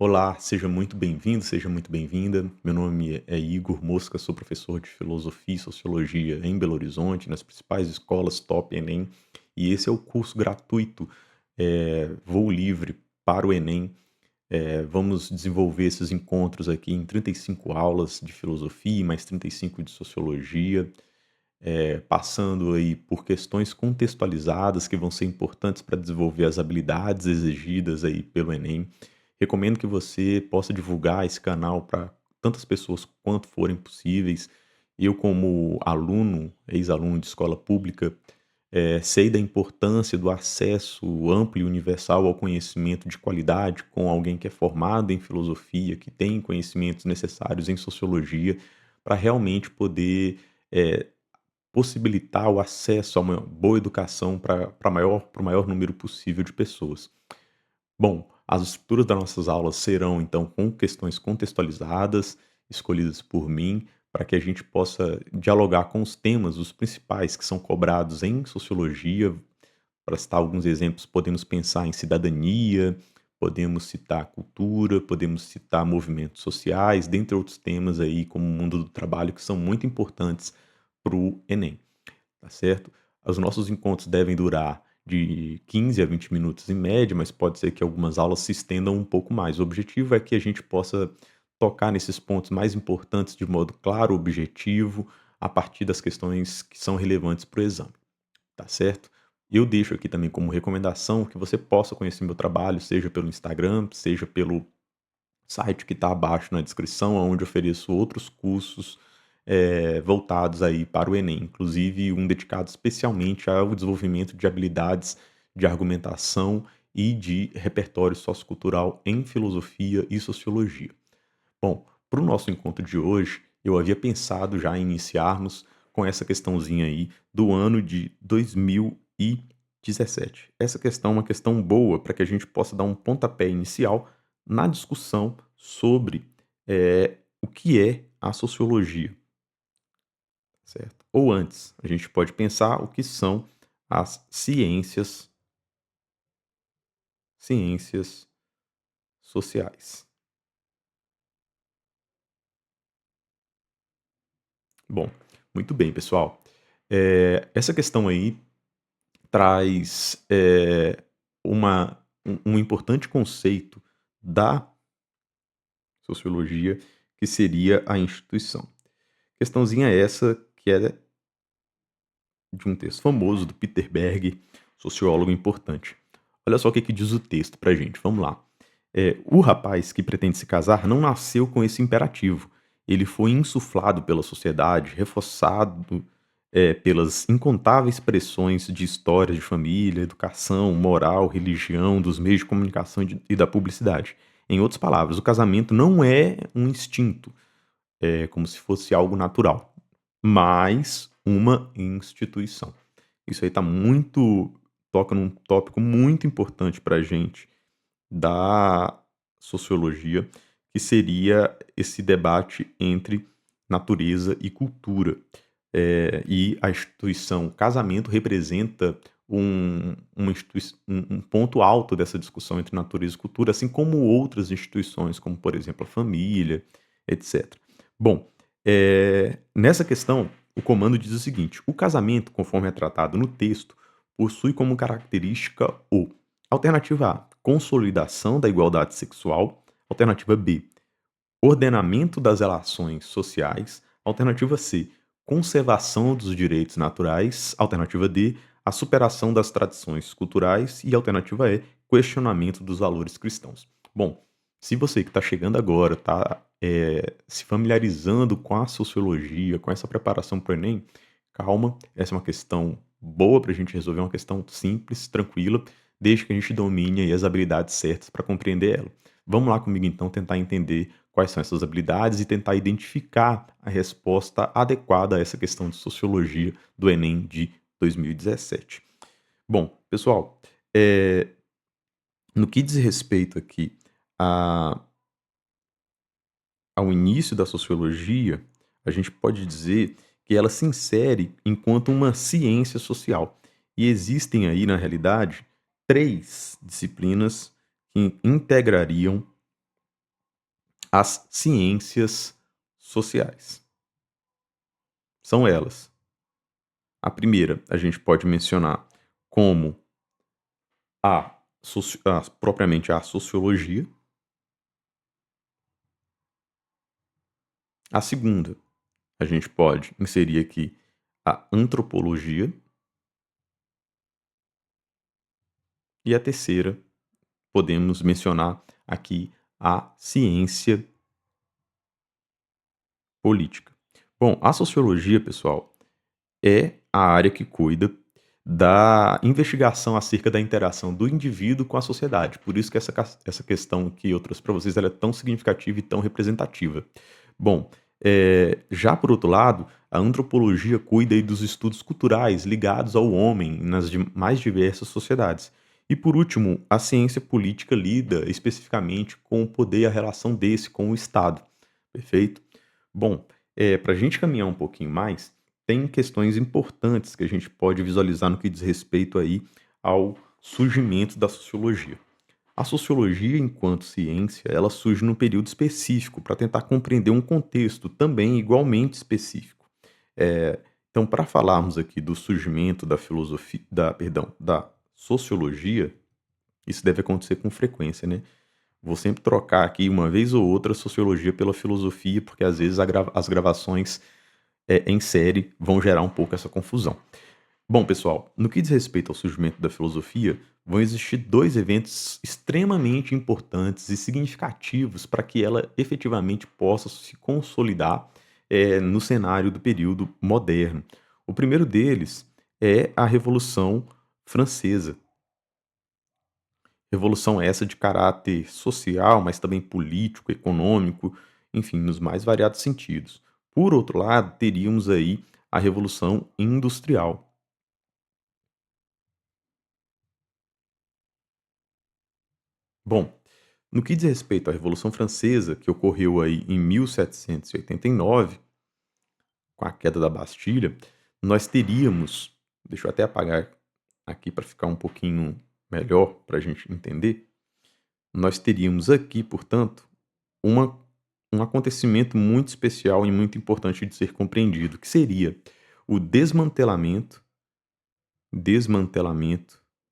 Olá, seja muito bem-vindo, seja muito bem-vinda. Meu nome é Igor Mosca, sou professor de Filosofia e Sociologia em Belo Horizonte, nas principais escolas Top Enem, e esse é o curso gratuito Voo Livre para o Enem. Vamos desenvolver esses encontros aqui em 35 aulas de filosofia e mais 35 de sociologia, passando aí por questões contextualizadas que vão ser importantes para desenvolver as habilidades exigidas aí pelo Enem. Recomendo que você possa divulgar esse canal para tantas pessoas quanto forem possíveis. Eu, como aluno, ex-aluno de escola pública, sei da importância do acesso amplo e universal ao conhecimento de qualidade com alguém que é formado em filosofia, que tem conhecimentos necessários em sociologia, para realmente poder eh, possibilitar o acesso a uma boa educação para o maior número possível de pessoas. Bom, as estruturas das nossas aulas serão então com questões contextualizadas, escolhidas por mim, para que a gente possa dialogar com os temas, os principais que são cobrados em sociologia. Para citar alguns exemplos, podemos pensar em cidadania, podemos citar cultura, podemos citar movimentos sociais, dentre outros temas aí, como o mundo do trabalho, que são muito importantes para o Enem, tá certo? Os nossos encontros devem durar de 15 a 20 minutos em média, mas pode ser que algumas aulas se estendam um pouco mais. O objetivo é que a gente possa tocar nesses pontos mais importantes de modo claro, objetivo, a partir das questões que são relevantes para o exame, tá certo? Eu deixo aqui também como recomendação que você possa conhecer meu trabalho, seja pelo Instagram, seja pelo site que está abaixo na descrição, onde ofereço outros cursos, voltados aí para o Enem, inclusive um dedicado especialmente ao desenvolvimento de habilidades de argumentação e de repertório sociocultural em filosofia e sociologia. Bom, para o nosso encontro de hoje, eu havia pensado já em iniciarmos com essa questãozinha aí do ano de 2017. Essa questão é uma questão boa para que a gente possa dar um pontapé inicial na discussão sobre o que é a sociologia, certo? Ou antes, a gente pode pensar o que são as ciências sociais. Bom, muito bem, pessoal. Essa questão aí traz, um importante conceito da sociologia, que seria a instituição. Questãozinha essa que é de um texto famoso do Peter Berg, sociólogo importante. Olha só o que diz o texto pra gente, vamos lá. O rapaz que pretende se casar não nasceu com esse imperativo. Ele foi insuflado pela sociedade, reforçado, pelas incontáveis pressões de histórias de família, educação, moral, religião, dos meios de comunicação e da publicidade. Em outras palavras, o casamento não é um instinto, como se fosse algo natural, mas uma instituição. Isso aí toca num tópico muito importante pra gente da sociologia, que seria esse debate entre natureza e cultura. E a instituição casamento representa um ponto alto dessa discussão entre natureza e cultura, assim como outras instituições, como por exemplo a família, etc. Bom, nessa questão, o comando diz o seguinte: o casamento, conforme é tratado no texto, possui como característica o alternativa A, consolidação da igualdade sexual. Alternativa B, ordenamento das relações sociais. Alternativa C, conservação dos direitos naturais. Alternativa D, a superação das tradições culturais. E alternativa E, questionamento dos valores cristãos. Bom, se você que está chegando agora está se familiarizando com a sociologia, com essa preparação para o Enem, calma, essa é uma questão boa para a gente resolver, uma questão simples, tranquila, desde que a gente domine aí as habilidades certas para compreender ela. Vamos lá comigo então tentar entender quais são essas habilidades e tentar identificar a resposta adequada a essa questão de sociologia do Enem de 2017. Bom, pessoal, eh, no que diz respeito aqui a ao início da sociologia, a gente pode dizer que ela se insere enquanto uma ciência social. E existem aí, na realidade, 3 disciplinas que integrariam as ciências sociais. São elas. A primeira, a gente pode mencionar como propriamente a sociologia. A segunda, a gente pode inserir aqui a antropologia. E a terceira, podemos mencionar aqui a ciência política. Bom, a sociologia, pessoal, é a área que cuida da investigação acerca da interação do indivíduo com a sociedade. Por isso que essa questão que eu trouxe para vocês ela é tão significativa e tão representativa. Bom, já por outro lado, a antropologia cuida aí dos estudos culturais ligados ao homem nas mais diversas sociedades. E por último, a ciência política lida especificamente com o poder e a relação desse com o Estado. Perfeito? Bom, para a gente caminhar um pouquinho mais, tem questões importantes que a gente pode visualizar no que diz respeito aí ao surgimento da sociologia. A sociologia, enquanto ciência, ela surge num período específico para tentar compreender um contexto também igualmente específico. Eh, então, para falarmos aqui do surgimento da filosofia, da sociologia, isso deve acontecer com frequência, né? Vou sempre trocar aqui uma vez ou outra a sociologia pela filosofia, porque às vezes as gravações em série vão gerar um pouco essa confusão. Bom, pessoal, no que diz respeito ao surgimento da filosofia, vão existir dois eventos extremamente importantes e significativos para que ela efetivamente possa se consolidar no cenário do período moderno. O primeiro deles é a Revolução Francesa. Revolução essa de caráter social, mas também político, econômico, enfim, nos mais variados sentidos. Por outro lado, teríamos aí a Revolução Industrial. Bom, no que diz respeito à Revolução Francesa, que ocorreu aí em 1789, com a queda da Bastilha, nós teríamos, deixa eu até apagar aqui para ficar um pouquinho melhor para a gente entender, nós teríamos aqui, portanto, uma, um acontecimento muito especial e muito importante de ser compreendido, que seria o desmantelamento,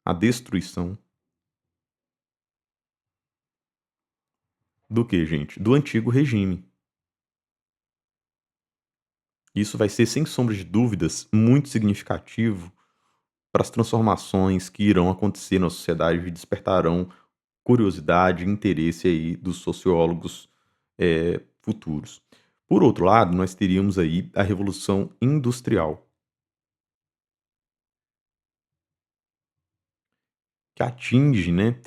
a destruição do que, gente? Do antigo regime. Isso vai ser, sem sombra de dúvidas, muito significativo para as transformações que irão acontecer na sociedade e despertarão curiosidade e interesse aí dos sociólogos futuros. Por outro lado, nós teríamos aí a Revolução Industrial, que atinge, né,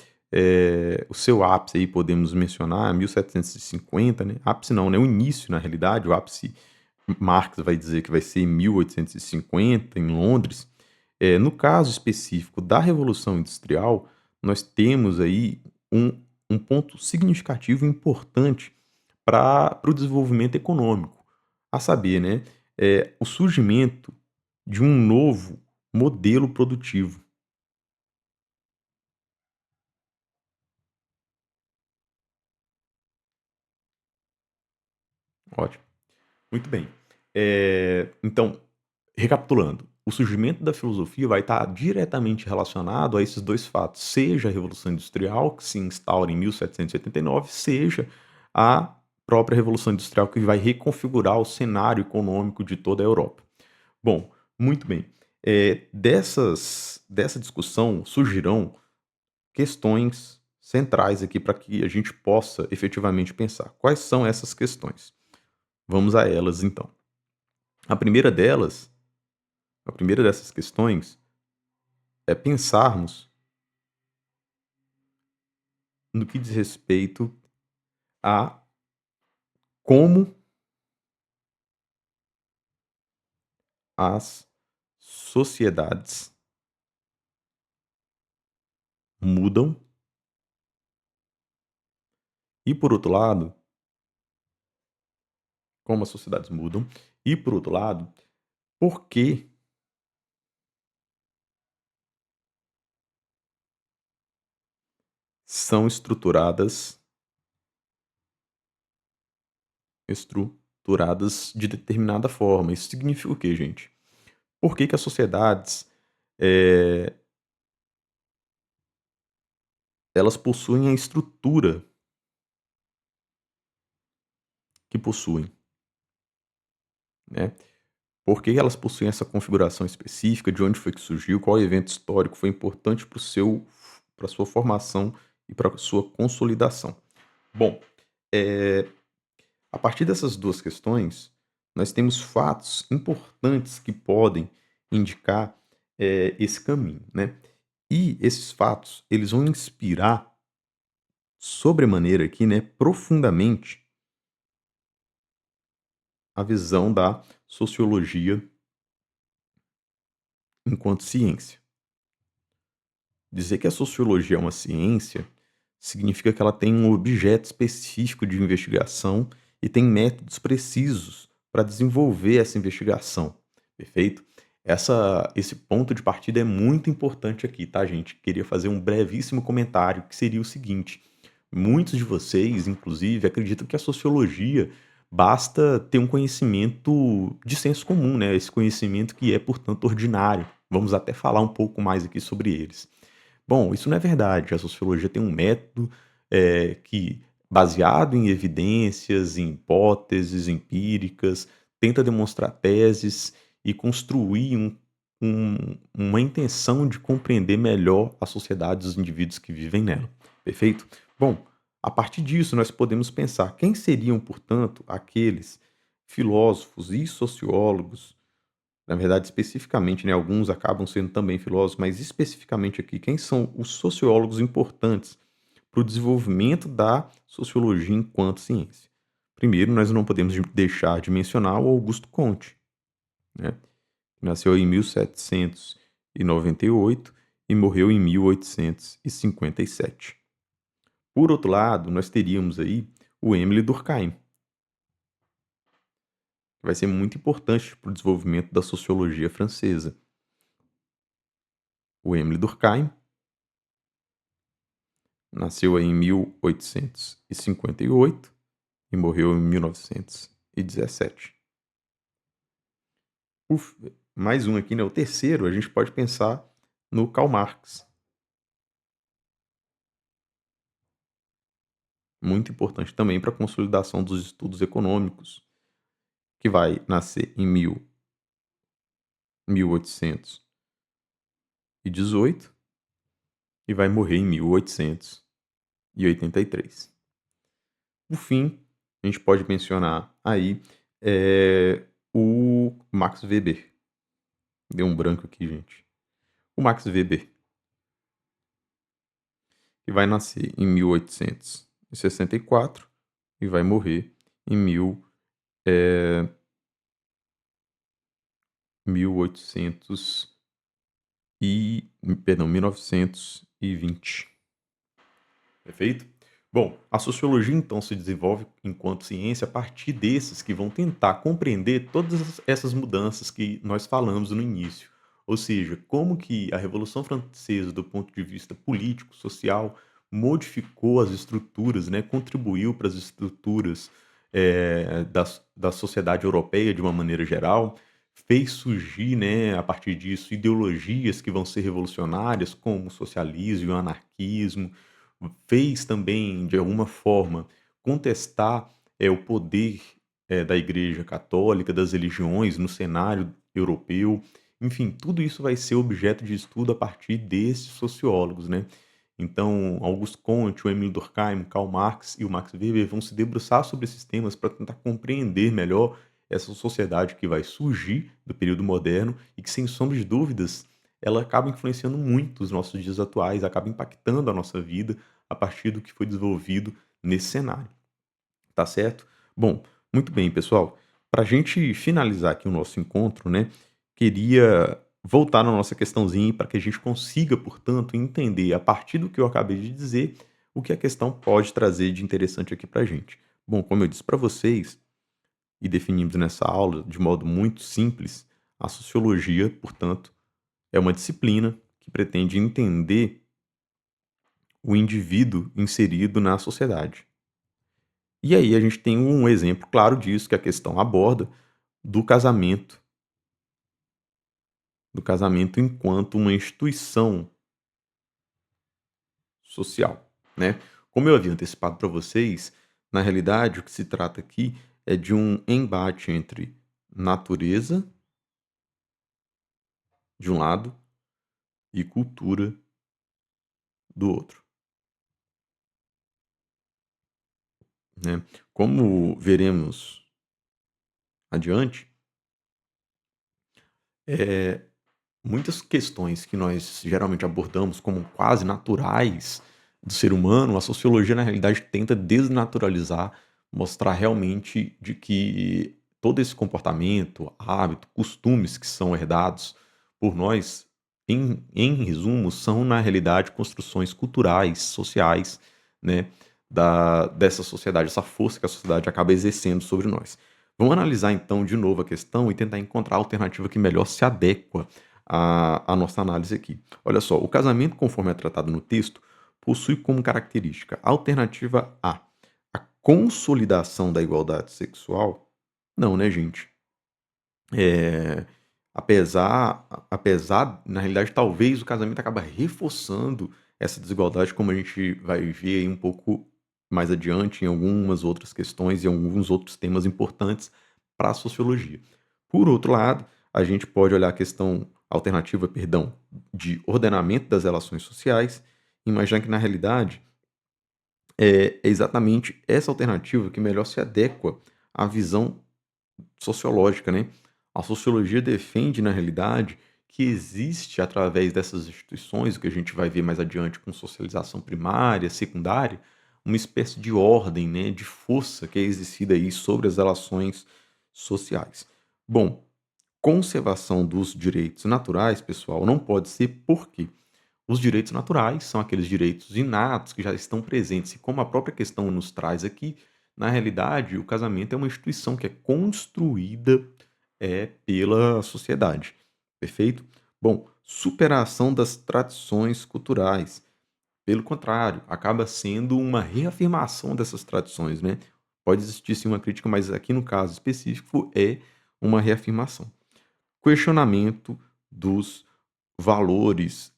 o seu ápice aí podemos mencionar 1750, né, ápice não, né, o início na realidade, o ápice Marx vai dizer que vai ser em 1850 em Londres. No caso específico da Revolução Industrial, nós temos aí um um ponto significativo e importante para o desenvolvimento econômico, a saber, né, o surgimento de um novo modelo produtivo. Ótimo. Muito bem. Então, recapitulando, o surgimento da filosofia vai estar diretamente relacionado a esses 2 fatos, seja a Revolução Industrial, que se instaura em 1789, seja a própria Revolução Industrial, que vai reconfigurar o cenário econômico de toda a Europa. Bom, muito bem. Dessa discussão surgirão questões centrais aqui para que a gente possa efetivamente pensar. Quais são essas questões? Vamos a elas então. A primeira delas A primeira dessas questões é pensarmos no que diz respeito a como as sociedades mudam e, por outro lado, como as sociedades mudam e, por outro lado, por que são estruturadas estruturadas de determinada forma. Isso significa o quê, gente? Por que que as sociedades, eh, elas possuem a estrutura que possuem, né? Por que elas possuem essa configuração específica, de onde foi que surgiu, qual evento histórico foi importante para sua formação e para sua consolidação. Bom, eh, a partir dessas 2 questões, nós temos fatos importantes que podem indicar, esse caminho, né. E esses fatos, eles vão inspirar sobremaneira aqui, né, profundamente a visão da sociologia enquanto ciência. Dizer que a sociologia é uma ciência significa que ela tem um objeto específico de investigação e tem métodos precisos para desenvolver essa investigação, perfeito? Esse ponto de partida é muito importante aqui, tá, gente? Queria fazer um brevíssimo comentário que seria o seguinte: muitos de vocês, inclusive, acreditam que a sociologia basta ter um conhecimento de senso comum, né? Esse conhecimento que é, portanto, ordinário. Vamos até falar um pouco mais aqui sobre eles. Bom, isso não é verdade. A sociologia tem um método, que baseado em evidências, em hipóteses empíricas, tenta demonstrar teses e construir uma intenção de compreender melhor a sociedade e os indivíduos que vivem nela, perfeito? Bom, a partir disso nós podemos pensar quem seriam, portanto, aqueles filósofos e sociólogos, na verdade, especificamente, né, alguns acabam sendo também filósofos, mas especificamente aqui, quem são os sociólogos importantes para o desenvolvimento da sociologia enquanto ciência? Primeiro, nós não podemos deixar de mencionar o Augusto Comte, né, que nasceu em 1798 e morreu em 1857. Por outro lado, nós teríamos aí o Émile Durkheim, que vai ser muito importante para o desenvolvimento da sociologia francesa. O Émile Durkheim nasceu aí em 1858 e morreu em 1917. Uf, mais um aqui, né? O terceiro, a gente pode pensar no Karl Marx. Muito importante também para a consolidação dos estudos econômicos, que vai nascer em 1818 e vai morrer em 1883. Por fim, a gente pode mencionar aí o Max Weber. Deu um branco aqui, gente. O Max Weber, que vai nascer em 1864 e vai morrer em 1800 1920. Perfeito? Bom, a sociologia então se desenvolve enquanto ciência a partir desses que vão tentar compreender todas essas mudanças que nós falamos no início. Ou seja, como que a Revolução Francesa, do ponto de vista político, social, modificou as estruturas, né, contribuiu para as estruturas da sociedade europeia de uma maneira geral, fez surgir, né, a partir disso, ideologias que vão ser revolucionárias, como o socialismo e o anarquismo, fez também, de alguma forma, contestar, o poder, da Igreja Católica, das religiões no cenário europeu. Enfim, tudo isso vai ser objeto de estudo a partir desses sociólogos, né. Então, Auguste Comte, o Émile Durkheim, Karl Marx e o Max Weber vão se debruçar sobre esses temas para tentar compreender melhor essa sociedade que vai surgir do período moderno e que, sem sombra de dúvidas, ela acaba influenciando muito os nossos dias atuais, acaba impactando a nossa vida a partir do que foi desenvolvido nesse cenário, tá certo? Bom, muito bem, pessoal. Para a gente finalizar aqui o nosso encontro, né, queria voltar na nossa questãozinha para que a gente consiga, portanto, entender a partir do que eu acabei de dizer o que a questão pode trazer de interessante aqui para a gente. Bom, como eu disse para vocês e definimos nessa aula de modo muito simples, a sociologia, portanto, é uma disciplina que pretende entender o indivíduo inserido na sociedade. E aí a gente tem um exemplo claro disso que a questão aborda, do casamento, do casamento enquanto uma instituição social, né. Como eu havia antecipado para vocês, na realidade o que se trata aqui é de um embate entre natureza, de um lado, e cultura, do outro, né. Como veremos adiante, eh, muitas questões que nós geralmente abordamos como quase naturais do ser humano, a sociologia na realidade tenta desnaturalizar, mostrar realmente de que todo esse comportamento, hábito, costumes que são herdados por nós, em resumo, são na realidade construções culturais, sociais, né, dessa sociedade, essa força que a sociedade acaba exercendo sobre nós. Vamos analisar então de novo a questão e tentar encontrar a alternativa que melhor se adequa a nossa análise aqui. Olha só, o casamento, conforme é tratado no texto, possui como característica alternativa a consolidação da igualdade sexual? Não, né, gente? Eh, apesar, na realidade, talvez o casamento acaba reforçando essa desigualdade, como a gente vai ver aí um pouco mais adiante em algumas outras questões e alguns outros temas importantes para a sociologia. Por outro lado, a gente pode olhar a questão alternativa, perdão, de ordenamento das relações sociais, e imaginar que na realidade é exatamente essa alternativa que melhor se adequa à visão sociológica, né. A sociologia defende, na realidade, que existe através dessas instituições, o que a gente vai ver mais adiante com socialização primária, secundária, uma espécie de ordem, né, de força que é exercida aí sobre as relações sociais. Bom, conservação dos direitos naturais, pessoal, não pode ser porque os direitos naturais são aqueles direitos inatos que já estão presentes e como a própria questão nos traz aqui, na realidade, o casamento é uma instituição que é construída, pela sociedade, perfeito? Bom, superação das tradições culturais, pelo contrário, acaba sendo uma reafirmação dessas tradições, né. Pode existir sim uma crítica, mas aqui no caso específico é uma reafirmação. Questionamento dos valores,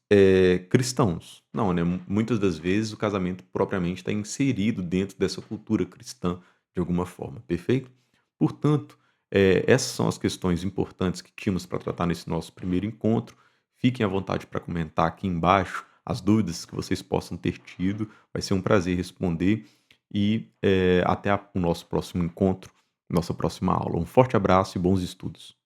cristãos. Não, né, muitas das vezes o casamento propriamente está inserido dentro dessa cultura cristã de alguma forma, perfeito? Portanto, essas são as questões importantes que tínhamos para tratar nesse nosso primeiro encontro. Fiquem à vontade para comentar aqui embaixo as dúvidas que vocês possam ter tido, vai ser um prazer responder e, até o nosso próximo encontro, nossa próxima aula. Um forte abraço e bons estudos.